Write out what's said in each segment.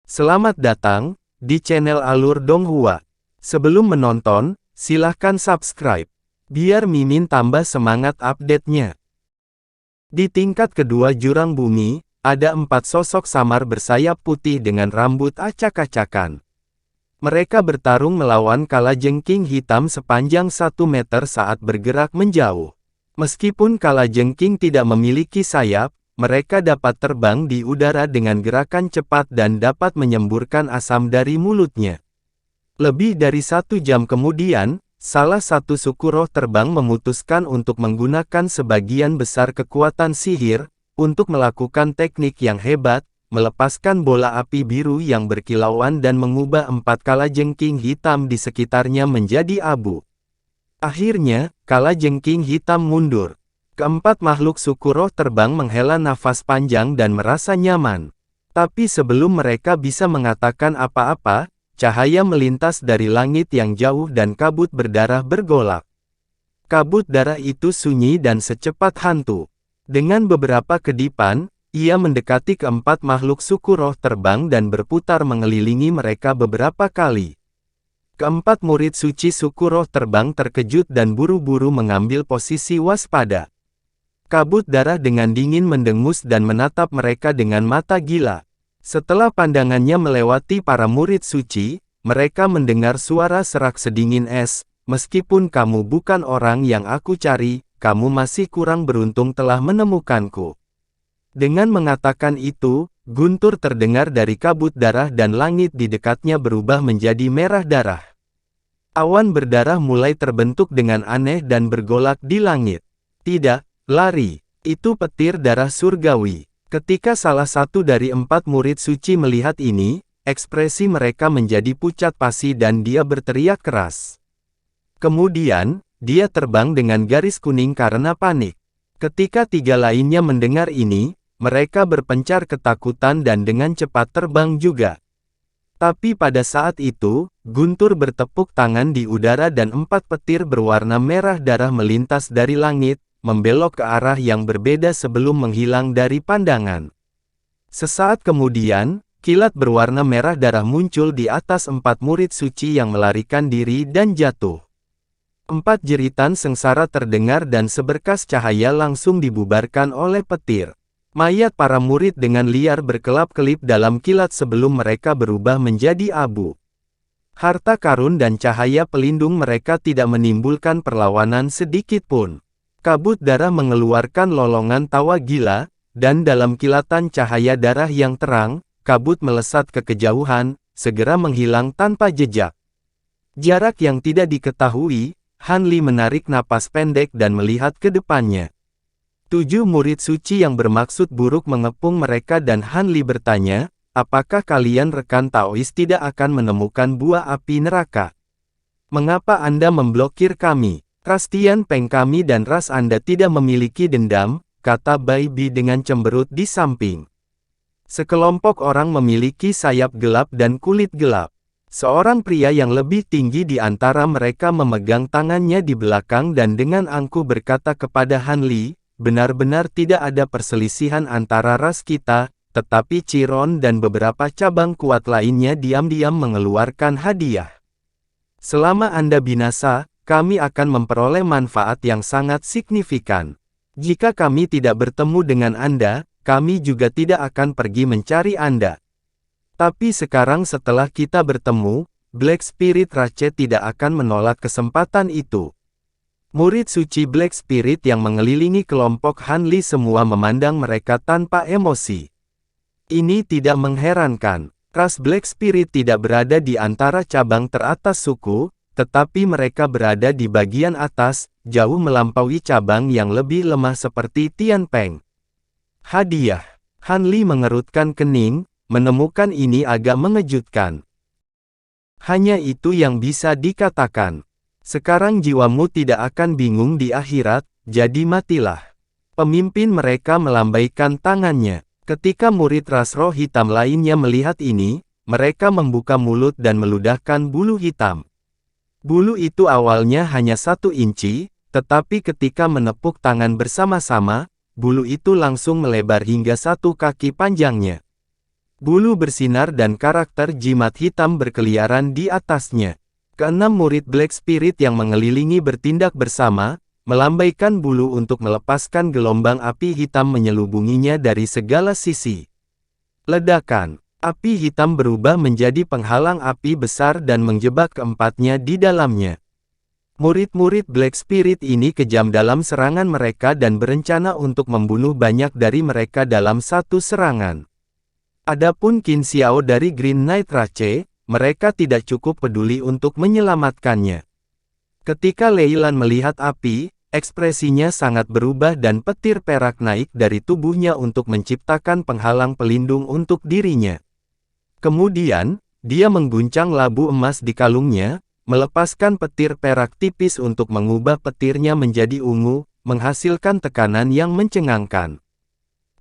Selamat datang di channel Alur Donghua. Sebelum menonton, silahkan subscribe, biar Mimin tambah semangat update-nya. Di tingkat kedua jurang bumi, ada 4 sosok samar bersayap putih dengan rambut acak-acakan. Mereka bertarung melawan kalajengking hitam sepanjang 1 meter saat bergerak menjauh. Meskipun kalajengking tidak memiliki sayap, mereka dapat terbang di udara dengan gerakan cepat dan dapat menyemburkan asam dari mulutnya. Lebih dari 1 jam kemudian, salah satu suku roh terbang memutuskan untuk menggunakan sebagian besar kekuatan sihir, untuk melakukan teknik yang hebat, melepaskan bola api biru yang berkilauan dan mengubah 4 kalajengking hitam di sekitarnya menjadi abu. Akhirnya, kalajengking hitam mundur. Keempat makhluk suku roh terbang menghela nafas panjang dan merasa nyaman. Tapi sebelum mereka bisa mengatakan apa-apa, cahaya melintas dari langit yang jauh dan kabut berdarah bergolak. Kabut darah itu sunyi dan secepat hantu. Dengan beberapa kedipan, ia mendekati keempat makhluk suku roh terbang dan berputar mengelilingi mereka beberapa kali. Keempat murid suci suku roh terbang terkejut dan buru-buru mengambil posisi waspada. Kabut darah dengan dingin mendengus dan menatap mereka dengan mata gila. Setelah pandangannya melewati para murid suci, mereka mendengar suara serak sedingin es, "Meskipun kamu bukan orang yang aku cari, kamu masih kurang beruntung telah menemukanku." Dengan mengatakan itu, guntur terdengar dari kabut darah dan langit di dekatnya berubah menjadi merah darah. Awan berdarah mulai terbentuk dengan aneh dan bergolak di langit. Tidak, lari, itu petir darah surgawi. Ketika salah satu dari 4 murid suci melihat ini, ekspresi mereka menjadi pucat pasi dan dia berteriak keras. Kemudian, dia terbang dengan garis kuning karena panik. Ketika 3 lainnya mendengar ini, mereka berpencar ketakutan dan dengan cepat terbang juga. Tapi pada saat itu, guntur bertepuk tangan di udara dan 4 petir berwarna merah darah melintas dari langit, membelok ke arah yang berbeda sebelum menghilang dari pandangan. Sesaat kemudian, kilat berwarna merah darah muncul di atas 4 murid suci yang melarikan diri dan jatuh. 4 jeritan sengsara terdengar dan seberkas cahaya langsung dibubarkan oleh petir. Mayat para murid dengan liar berkelap-kelip dalam kilat sebelum mereka berubah menjadi abu. Harta karun dan cahaya pelindung mereka tidak menimbulkan perlawanan sedikit pun. Kabut darah mengeluarkan lolongan tawa gila, dan dalam kilatan cahaya darah yang terang, kabut melesat ke kejauhan, segera menghilang tanpa jejak. Jarak yang tidak diketahui, Han Li menarik napas pendek dan melihat ke depannya. 7 murid suci yang bermaksud buruk mengepung mereka dan Han Li bertanya, "Apakah kalian rekan Taois tidak akan menemukan buah api neraka? Mengapa Anda memblokir kami? Ras Tian Peng kami dan ras Anda tidak memiliki dendam," kata Bai Bi dengan cemberut di samping. Sekelompok orang memiliki sayap gelap dan kulit gelap. Seorang pria yang lebih tinggi di antara mereka memegang tangannya di belakang dan dengan angkuh berkata kepada Han Li, "Benar-benar tidak ada perselisihan antara ras kita, tetapi Chiron dan beberapa cabang kuat lainnya diam-diam mengeluarkan hadiah. Selama Anda binasa, kami akan memperoleh manfaat yang sangat signifikan. Jika kami tidak bertemu dengan Anda, kami juga tidak akan pergi mencari Anda. Tapi sekarang setelah kita bertemu, Black Spirit Ratchet tidak akan menolak kesempatan itu." Murid suci Black Spirit yang mengelilingi kelompok Han Li semua memandang mereka tanpa emosi. Ini tidak mengherankan. Ras Black Spirit tidak berada di antara cabang teratas suku, tetapi mereka berada di bagian atas, jauh melampaui cabang yang lebih lemah seperti Tian Peng. Hadiah. Han Li mengerutkan kening, menemukan ini agak mengejutkan. Hanya itu yang bisa dikatakan. Sekarang jiwamu tidak akan bingung di akhirat, jadi matilah. Pemimpin mereka melambaikan tangannya. Ketika murid ras roh hitam lainnya melihat ini, mereka membuka mulut dan meludahkan bulu hitam. Bulu itu awalnya hanya 1 inci, tetapi ketika menepuk tangan bersama-sama, bulu itu langsung melebar hingga 1 kaki panjangnya. Bulu bersinar dan karakter jimat hitam berkeliaran di atasnya. Keenam murid Black Spirit yang mengelilingi bertindak bersama, melambaikan bulu untuk melepaskan gelombang api hitam menyelubunginya dari segala sisi. Ledakan. Api hitam berubah menjadi penghalang api besar dan menjebak keempatnya di dalamnya. Murid-murid Black Spirit ini kejam dalam serangan mereka dan berencana untuk membunuh banyak dari mereka dalam satu serangan. Adapun Qin Xiao dari Green Knight Rache, mereka tidak cukup peduli untuk menyelamatkannya. Ketika Lei Lan melihat api, ekspresinya sangat berubah dan petir perak naik dari tubuhnya untuk menciptakan penghalang pelindung untuk dirinya. Kemudian, dia mengguncang labu emas di kalungnya, melepaskan petir perak tipis untuk mengubah petirnya menjadi ungu, menghasilkan tekanan yang mencengangkan.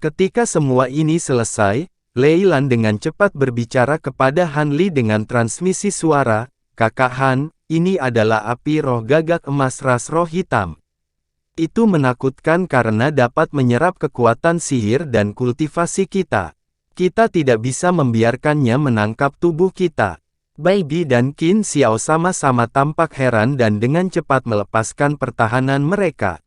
Ketika semua ini selesai, Lei Lan dengan cepat berbicara kepada Han Li dengan transmisi suara, "Kakak Han, ini adalah api roh gagak emas ras roh hitam. Itu menakutkan karena dapat menyerap kekuatan sihir dan kultivasi kita. Kita tidak bisa membiarkannya menangkap tubuh kita." Bai Bi dan Qin Xiao sama-sama tampak heran dan dengan cepat melepaskan pertahanan mereka.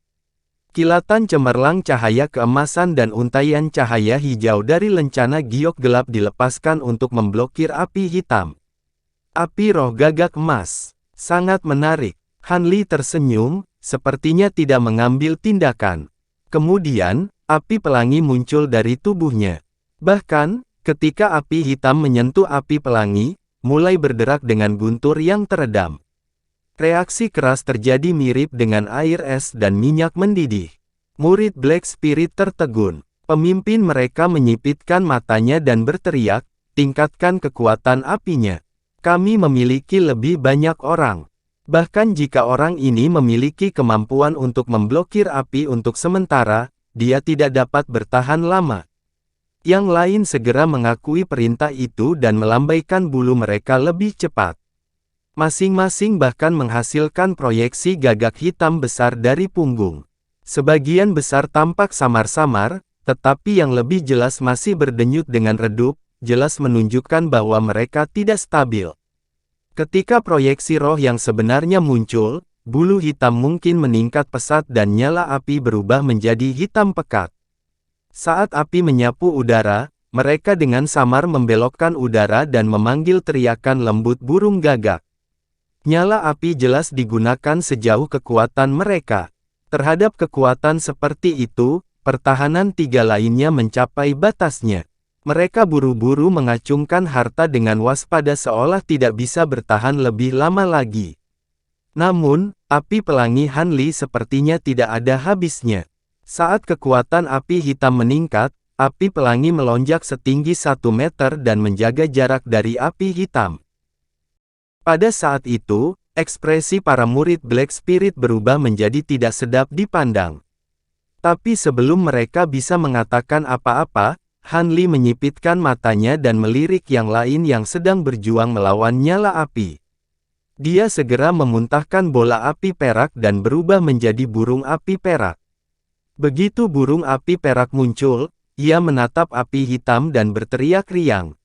Kilatan cemerlang cahaya keemasan dan untaian cahaya hijau dari lencana giok gelap dilepaskan untuk memblokir api hitam. Api roh gagak emas. Sangat menarik. Han Li tersenyum, sepertinya tidak mengambil tindakan. Kemudian, api pelangi muncul dari tubuhnya. Bahkan, ketika api hitam menyentuh api pelangi, mulai berderak dengan guntur yang teredam. Reaksi keras terjadi mirip dengan air es dan minyak mendidih. Murid Black Spirit tertegun. Pemimpin mereka menyipitkan matanya dan berteriak, "Tingkatkan kekuatan apinya. Kami memiliki lebih banyak orang. Bahkan jika orang ini memiliki kemampuan untuk memblokir api untuk sementara, dia tidak dapat bertahan lama." Yang lain segera mengakui perintah itu dan melambaikan bulu mereka lebih cepat. Masing-masing bahkan menghasilkan proyeksi gagak hitam besar dari punggung. Sebagian besar tampak samar-samar, tetapi yang lebih jelas masih berdenyut dengan redup, jelas menunjukkan bahwa mereka tidak stabil. Ketika proyeksi roh yang sebenarnya muncul, bulu hitam mungkin meningkat pesat dan nyala api berubah menjadi hitam pekat. Saat api menyapu udara, mereka dengan samar membelokkan udara dan memanggil teriakan lembut burung gagak. Nyala api jelas digunakan sejauh kekuatan mereka. Terhadap kekuatan seperti itu, pertahanan tiga lainnya mencapai batasnya. Mereka buru-buru mengacungkan harta dengan waspada seolah tidak bisa bertahan lebih lama lagi. Namun, api pelangi Han Li sepertinya tidak ada habisnya. Saat kekuatan api hitam meningkat, api pelangi melonjak setinggi 1 meter dan menjaga jarak dari api hitam. Pada saat itu, ekspresi para murid Black Spirit berubah menjadi tidak sedap dipandang. Tapi sebelum mereka bisa mengatakan apa-apa, Han Li menyipitkan matanya dan melirik yang lain yang sedang berjuang melawan nyala api. Dia segera memuntahkan bola api perak dan berubah menjadi burung api perak. Begitu burung api perak muncul, ia menatap api hitam dan berteriak riang.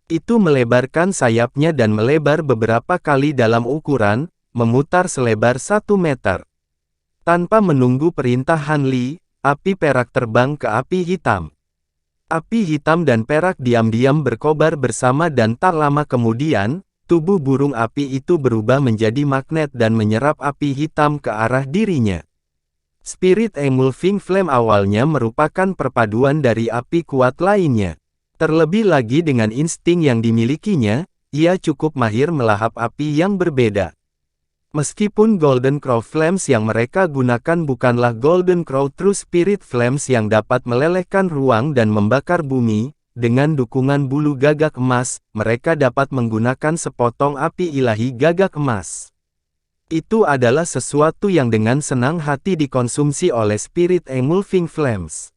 Itu melebarkan sayapnya dan melebar beberapa kali dalam ukuran, memutar selebar 1 meter. Tanpa menunggu perintah Han Li, api perak terbang ke api hitam. Api hitam dan perak diam-diam berkobar bersama dan tak lama kemudian, tubuh burung api itu berubah menjadi magnet dan menyerap api hitam ke arah dirinya. Spirit Engulfing Flame awalnya merupakan perpaduan dari api kuat lainnya. Terlebih lagi dengan insting yang dimilikinya, ia cukup mahir melahap api yang berbeda. Meskipun Golden Crow Flames yang mereka gunakan bukanlah Golden Crow True Spirit Flames yang dapat melelehkan ruang dan membakar bumi, dengan dukungan bulu gagak emas, mereka dapat menggunakan sepotong api ilahi gagak emas. Itu adalah sesuatu yang dengan senang hati dikonsumsi oleh Spirit Engulfing Flames.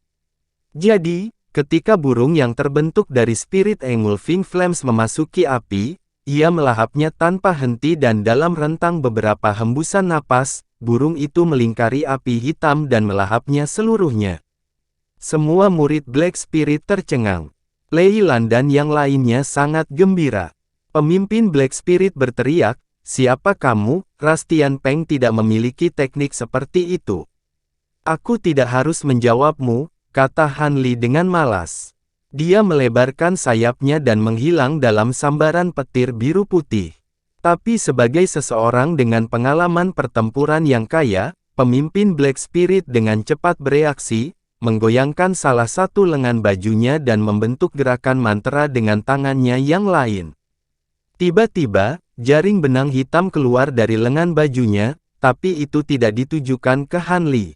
Jadi, ketika burung yang terbentuk dari Spirit Engulfing Flames memasuki api, ia melahapnya tanpa henti dan dalam rentang beberapa hembusan napas, burung itu melingkari api hitam dan melahapnya seluruhnya. Semua murid Black Spirit tercengang. Lei Lan dan yang lainnya sangat gembira. Pemimpin Black Spirit berteriak, "Siapa kamu, Rastian Peng tidak memiliki teknik seperti itu." "Aku tidak harus menjawabmu," kata Han Li dengan malas. Dia melebarkan sayapnya dan menghilang dalam sambaran petir biru putih. Tapi sebagai seseorang dengan pengalaman pertempuran yang kaya, pemimpin Black Spirit dengan cepat bereaksi, menggoyangkan salah satu lengan bajunya dan membentuk gerakan mantra dengan tangannya yang lain. Tiba-tiba, jaring benang hitam keluar dari lengan bajunya, tapi itu tidak ditujukan ke Han Li.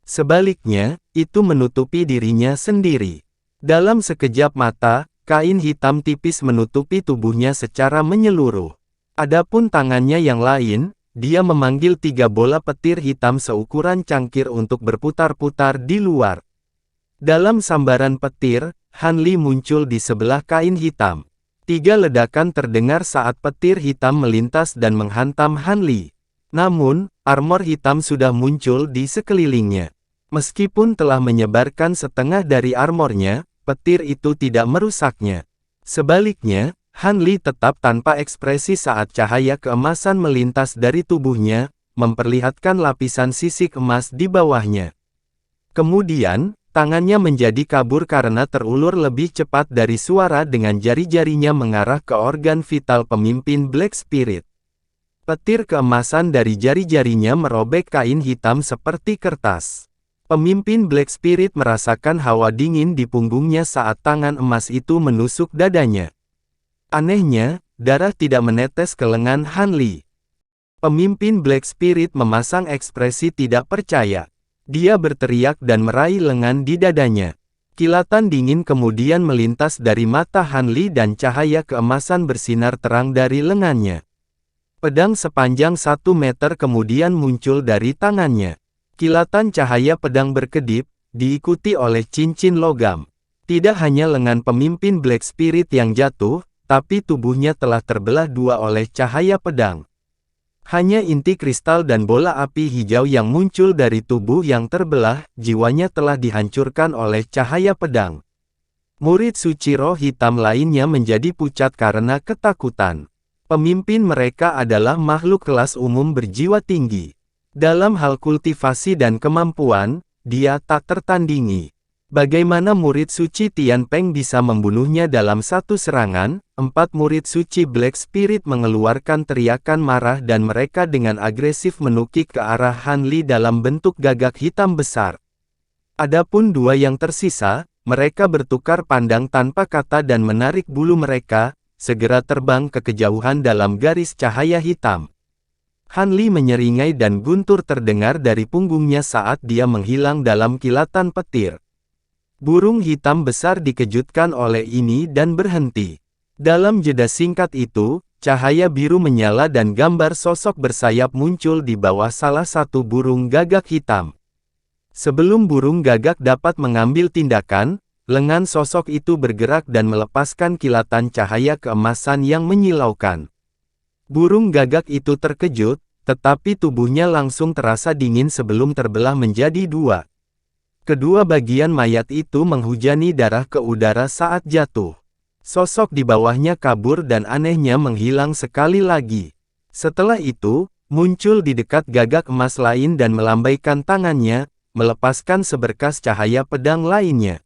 Sebaliknya, itu menutupi dirinya sendiri. Dalam sekejap mata, kain hitam tipis menutupi tubuhnya secara menyeluruh. Adapun tangannya yang lain, dia memanggil 3 bola petir hitam seukuran cangkir untuk berputar-putar di luar. Dalam sambaran petir, Han Li muncul di sebelah kain hitam. 3 ledakan terdengar saat petir hitam melintas dan menghantam Han Li. Namun, armor hitam sudah muncul di sekelilingnya. Meskipun telah menyebarkan setengah dari armornya, petir itu tidak merusaknya. Sebaliknya, Han Li tetap tanpa ekspresi saat cahaya keemasan melintas dari tubuhnya, memperlihatkan lapisan sisik emas di bawahnya. Kemudian, tangannya menjadi kabur karena terulur lebih cepat dari suara dengan jari-jarinya mengarah ke organ vital pemimpin Black Spirit. Petir keemasan dari jari-jarinya merobek kain hitam seperti kertas. Pemimpin Black Spirit merasakan hawa dingin di punggungnya saat tangan emas itu menusuk dadanya. Anehnya, darah tidak menetes ke lengan Han Li. Pemimpin Black Spirit memasang ekspresi tidak percaya. Dia berteriak dan meraih lengan di dadanya. Kilatan dingin kemudian melintas dari mata Han Li dan cahaya keemasan bersinar terang dari lengannya. Pedang sepanjang 1 meter kemudian muncul dari tangannya. Kilatan cahaya pedang berkedip, diikuti oleh cincin logam. Tidak hanya lengan pemimpin Black Spirit yang jatuh, tapi tubuhnya telah terbelah 2 oleh cahaya pedang. Hanya inti kristal dan bola api hijau yang muncul dari tubuh yang terbelah, jiwanya telah dihancurkan oleh cahaya pedang. Murid suci roh hitam lainnya menjadi pucat karena ketakutan. Pemimpin mereka adalah makhluk kelas umum berjiwa tinggi. Dalam hal kultivasi dan kemampuan, dia tak tertandingi. Bagaimana murid suci Tian Peng bisa membunuhnya dalam satu serangan? 4 murid suci Black Spirit mengeluarkan teriakan marah dan mereka dengan agresif menukik ke arah Han Li dalam bentuk gagak hitam besar. Adapun 2 yang tersisa, mereka bertukar pandang tanpa kata dan menarik bulu mereka, segera terbang ke kejauhan dalam garis cahaya hitam. Han Li menyeringai dan guntur terdengar dari punggungnya saat dia menghilang dalam kilatan petir. Burung hitam besar dikejutkan oleh ini dan berhenti. Dalam jeda singkat itu, cahaya biru menyala dan gambar sosok bersayap muncul di bawah salah satu burung gagak hitam. Sebelum burung gagak dapat mengambil tindakan, lengan sosok itu bergerak dan melepaskan kilatan cahaya keemasan yang menyilaukan. Burung gagak itu terkejut, tetapi tubuhnya langsung terasa dingin sebelum terbelah menjadi 2. Kedua bagian mayat itu menghujani darah ke udara saat jatuh. Sosok di bawahnya kabur dan anehnya menghilang sekali lagi. Setelah itu, muncul di dekat gagak emas lain dan melambaikan tangannya, melepaskan seberkas cahaya pedang lainnya.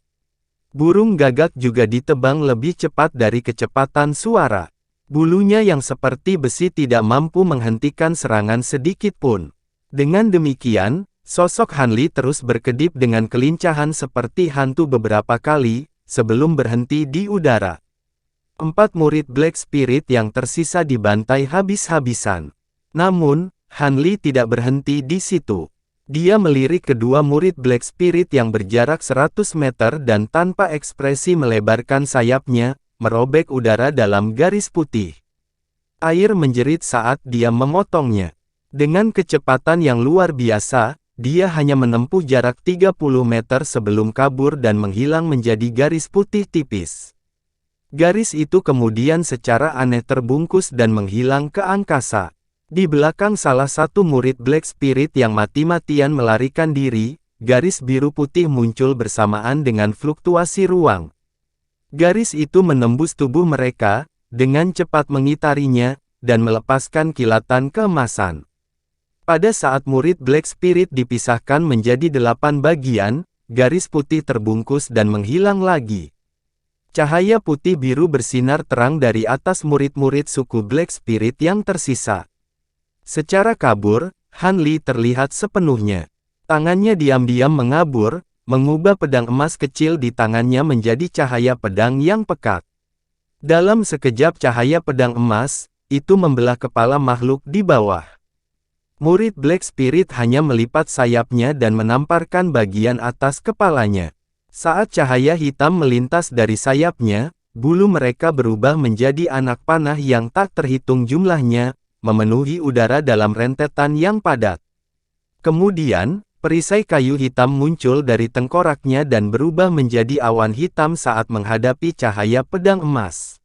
Burung gagak juga ditebang lebih cepat dari kecepatan suara. Bulunya yang seperti besi tidak mampu menghentikan serangan sedikit pun. Dengan demikian, sosok Han Li terus berkedip dengan kelincahan seperti hantu beberapa kali, sebelum berhenti di udara. 4 murid Black Spirit yang tersisa dibantai habis-habisan. Namun, Han Li tidak berhenti di situ. Dia melirik kedua murid Black Spirit yang berjarak 100 meter dan tanpa ekspresi melebarkan sayapnya, merobek udara dalam garis putih. Air menjerit saat dia memotongnya. Dengan kecepatan yang luar biasa, dia hanya menempuh jarak 30 meter sebelum kabur dan menghilang menjadi garis putih tipis. Garis itu kemudian secara aneh terbungkus dan menghilang ke angkasa. Di belakang salah satu murid Black Spirit yang mati-matian melarikan diri, garis biru putih muncul bersamaan dengan fluktuasi ruang. Garis itu menembus tubuh mereka, dengan cepat mengitarinya, dan melepaskan kilatan keemasan. Pada saat murid Black Spirit dipisahkan menjadi 8 bagian, garis putih terbungkus dan menghilang lagi. Cahaya putih biru bersinar terang dari atas murid-murid suku Black Spirit yang tersisa. Secara kabur, Han Li terlihat sepenuhnya. Tangannya diam-diam mengabur, mengubah pedang emas kecil di tangannya menjadi cahaya pedang yang pekat. Dalam sekejap cahaya pedang emas, itu membelah kepala makhluk di bawah. Murid Black Spirit hanya melipat sayapnya dan menamparkan bagian atas kepalanya. Saat cahaya hitam melintas dari sayapnya, bulu mereka berubah menjadi anak panah yang tak terhitung jumlahnya, memenuhi udara dalam rentetan yang padat. Kemudian, perisai kayu hitam muncul dari tengkoraknya dan berubah menjadi awan hitam saat menghadapi cahaya pedang emas.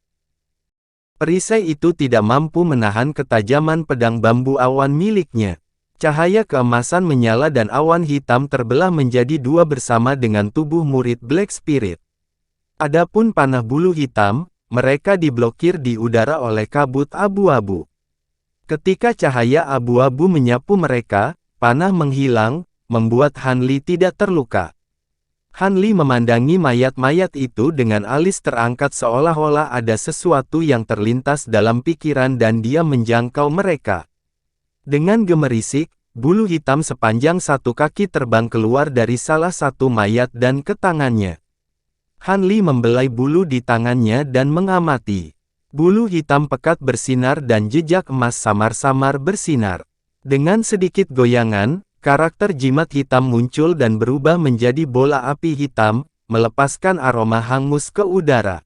Perisai itu tidak mampu menahan ketajaman pedang bambu awan miliknya. Cahaya keemasan menyala dan awan hitam terbelah menjadi dua bersama dengan tubuh murid Black Spirit. Adapun panah bulu hitam, mereka diblokir di udara oleh kabut abu-abu. Ketika cahaya abu-abu menyapu mereka, panah menghilang, membuat Han Li tidak terluka. Han Li memandangi mayat-mayat itu dengan alis terangkat seolah-olah ada sesuatu yang terlintas dalam pikiran dan dia menjangkau mereka. Dengan gemerisik, bulu hitam sepanjang 1 kaki terbang keluar dari salah satu mayat dan ke tangannya. Han Li membelai bulu di tangannya dan mengamati. Bulu hitam pekat bersinar dan jejak emas samar-samar bersinar. Dengan sedikit goyangan, karakter jimat hitam muncul dan berubah menjadi bola api hitam, melepaskan aroma hangus ke udara.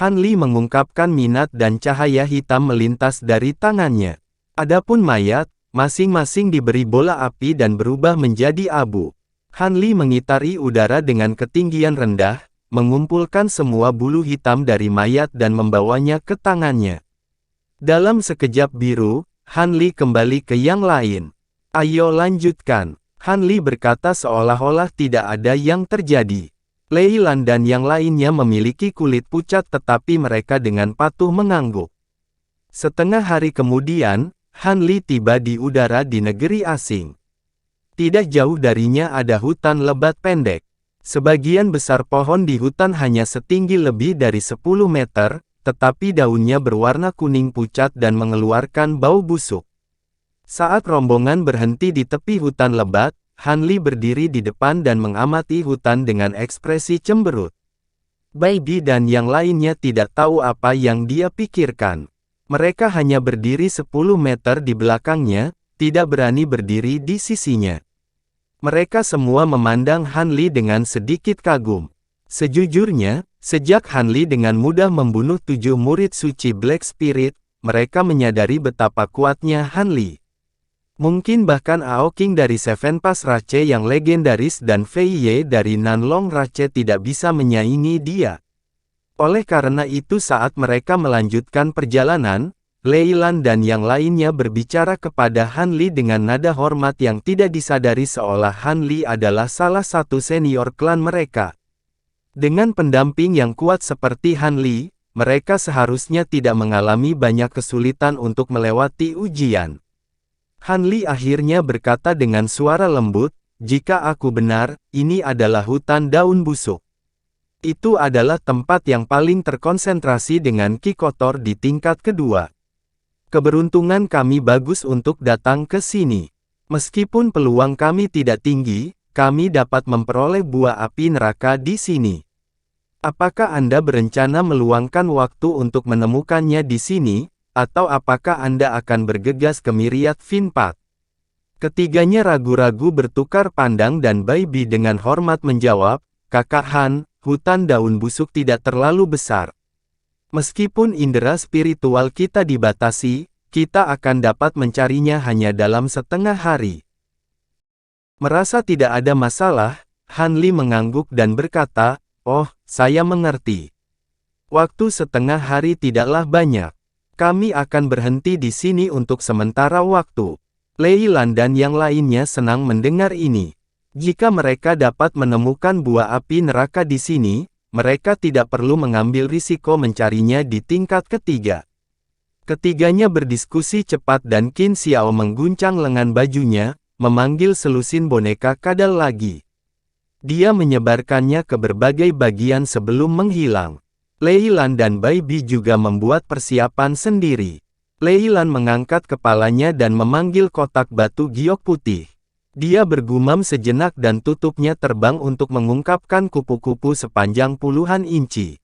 Han Li mengungkapkan minat dan cahaya hitam melintas dari tangannya. Adapun mayat, masing-masing diberi bola api dan berubah menjadi abu. Han Li mengitari udara dengan ketinggian rendah, mengumpulkan semua bulu hitam dari mayat dan membawanya ke tangannya. Dalam sekejap biru, Han Li kembali ke yang lain. Ayo lanjutkan, Han Li berkata seolah-olah tidak ada yang terjadi. Lei Lan dan yang lainnya memiliki kulit pucat tetapi mereka dengan patuh mengangguk. Setengah hari kemudian, Han Li tiba di udara di negeri asing. Tidak jauh darinya ada hutan lebat pendek. Sebagian besar pohon di hutan hanya setinggi lebih dari 10 meter, tetapi daunnya berwarna kuning pucat dan mengeluarkan bau busuk. Saat rombongan berhenti di tepi hutan lebat, Han Li berdiri di depan dan mengamati hutan dengan ekspresi cemberut. Bai Bi dan yang lainnya tidak tahu apa yang dia pikirkan. Mereka hanya berdiri 10 meter di belakangnya, tidak berani berdiri di sisinya. Mereka semua memandang Han Li dengan sedikit kagum. Sejujurnya, sejak Han Li dengan mudah membunuh 7 murid suci Black Spirit, mereka menyadari betapa kuatnya Han Li. Mungkin bahkan Ao King dari Seven Pass Rache yang legendaris dan Fei Ye dari Nanlong Rache tidak bisa menyaingi dia. Oleh karena itu saat mereka melanjutkan perjalanan, Lei Lan dan yang lainnya berbicara kepada Han Li dengan nada hormat yang tidak disadari seolah Han Li adalah salah satu senior klan mereka. Dengan pendamping yang kuat seperti Han Li, mereka seharusnya tidak mengalami banyak kesulitan untuk melewati ujian. Han Li akhirnya berkata dengan suara lembut, "Jika aku benar, ini adalah hutan daun busuk. Itu adalah tempat yang paling terkonsentrasi dengan ki kotor di tingkat kedua. Keberuntungan kami bagus untuk datang ke sini. Meskipun peluang kami tidak tinggi, kami dapat memperoleh buah api neraka di sini. Apakah Anda berencana meluangkan waktu untuk menemukannya di sini? Atau apakah Anda akan bergegas ke Myriad Finpat?" Ketiganya ragu-ragu bertukar pandang dan Bai Bi dengan hormat menjawab, "Kakak Han, hutan daun busuk tidak terlalu besar. Meskipun indera spiritual kita dibatasi, kita akan dapat mencarinya hanya dalam setengah hari." Merasa tidak ada masalah, Han Li mengangguk dan berkata, "Oh, saya mengerti. Waktu setengah hari tidaklah banyak. Kami akan berhenti di sini untuk sementara waktu." Lei Lan dan yang lainnya senang mendengar ini. Jika mereka dapat menemukan buah api neraka di sini, mereka tidak perlu mengambil risiko mencarinya di tingkat ketiga. Ketiganya berdiskusi cepat dan Qin Xiao mengguncang lengan bajunya, memanggil selusin boneka kadal lagi. Dia menyebarkannya ke berbagai bagian sebelum menghilang. Lei Lan dan Bai Bi juga membuat persiapan sendiri. Lei Lan mengangkat kepalanya dan memanggil kotak batu giok putih. Dia bergumam sejenak dan tutupnya terbang untuk mengungkapkan kupu-kupu sepanjang puluhan inci.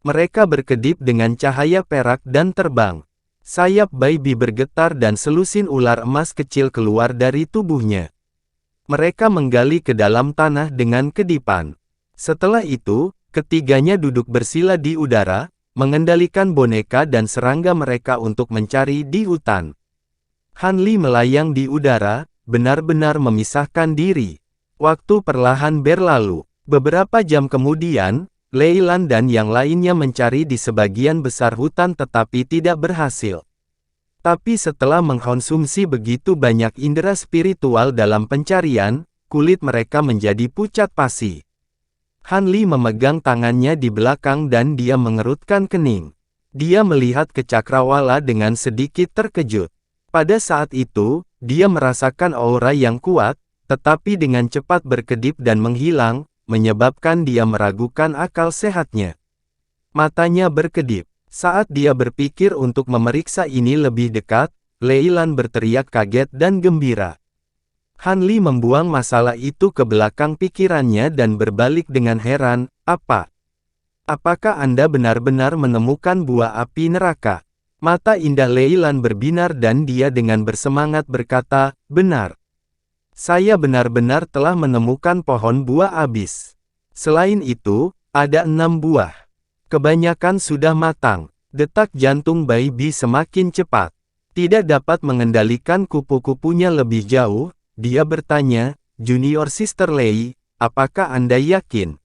Mereka berkedip dengan cahaya perak dan terbang. Sayap Bai Bi bergetar dan selusin ular emas kecil keluar dari tubuhnya. Mereka menggali ke dalam tanah dengan kedipan. Setelah itu, ketiganya duduk bersila di udara, mengendalikan boneka dan serangga mereka untuk mencari di hutan. Han Li melayang di udara, benar-benar memisahkan diri. Waktu perlahan berlalu. Beberapa jam kemudian, Lei Lan dan yang lainnya mencari di sebagian besar hutan tetapi tidak berhasil. Tapi setelah mengkonsumsi begitu banyak indera spiritual dalam pencarian, kulit mereka menjadi pucat pasi. Han Li memegang tangannya di belakang dan dia mengerutkan kening. Dia melihat ke cakrawala dengan sedikit terkejut. Pada saat itu, dia merasakan aura yang kuat, tetapi dengan cepat berkedip dan menghilang, menyebabkan dia meragukan akal sehatnya. Matanya berkedip. Saat dia berpikir untuk memeriksa ini lebih dekat, Lei Lan berteriak kaget dan gembira. Han Li membuang masalah itu ke belakang pikirannya dan berbalik dengan heran, Apakah Anda benar-benar menemukan buah api neraka? Mata indah Lei Lan berbinar dan dia dengan bersemangat berkata, benar. Saya benar-benar telah menemukan pohon buah abis. Selain itu, ada 6 buah. Kebanyakan sudah matang. Detak jantung Bai Bi semakin cepat. Tidak dapat mengendalikan kupu-kupunya lebih jauh, dia bertanya, Junior Sister Lei, apakah Anda yakin?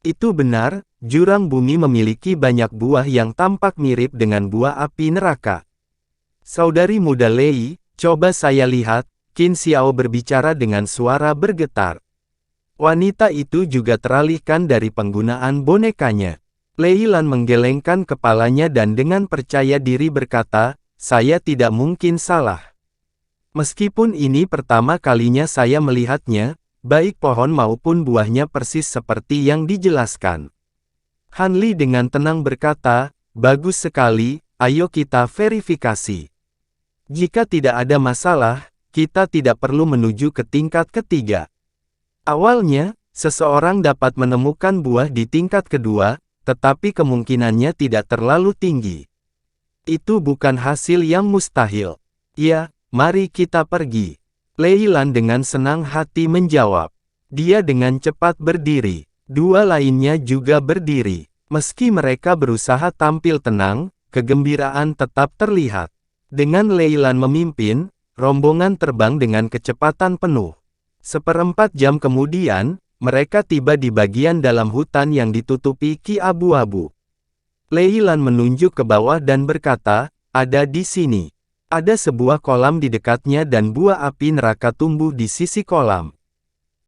Itu benar, jurang bumi memiliki banyak buah yang tampak mirip dengan buah api neraka. Saudari muda Lei, coba saya lihat, Qin Xiao berbicara dengan suara bergetar. Wanita itu juga teralihkan dari penggunaan bonekanya. Lei Lan menggelengkan kepalanya dan dengan percaya diri berkata, saya tidak mungkin salah. Meskipun ini pertama kalinya saya melihatnya, baik pohon maupun buahnya persis seperti yang dijelaskan. Han Li dengan tenang berkata, bagus sekali, ayo kita verifikasi. Jika tidak ada masalah, kita tidak perlu menuju ke tingkat ketiga. Awalnya, seseorang dapat menemukan buah di tingkat kedua, tetapi kemungkinannya tidak terlalu tinggi. Itu bukan hasil yang mustahil. Ya, mari kita pergi. Lei Lan dengan senang hati menjawab. Dia dengan cepat berdiri. Dua lainnya juga berdiri. Meski mereka berusaha tampil tenang, kegembiraan tetap terlihat. Dengan Lei Lan memimpin, rombongan terbang dengan kecepatan penuh. 1/4 jam kemudian, mereka tiba di bagian dalam hutan yang ditutupi ki abu-abu. Lei Lan menunjuk ke bawah dan berkata, ada di sini. Ada sebuah kolam di dekatnya dan buah api neraka tumbuh di sisi kolam.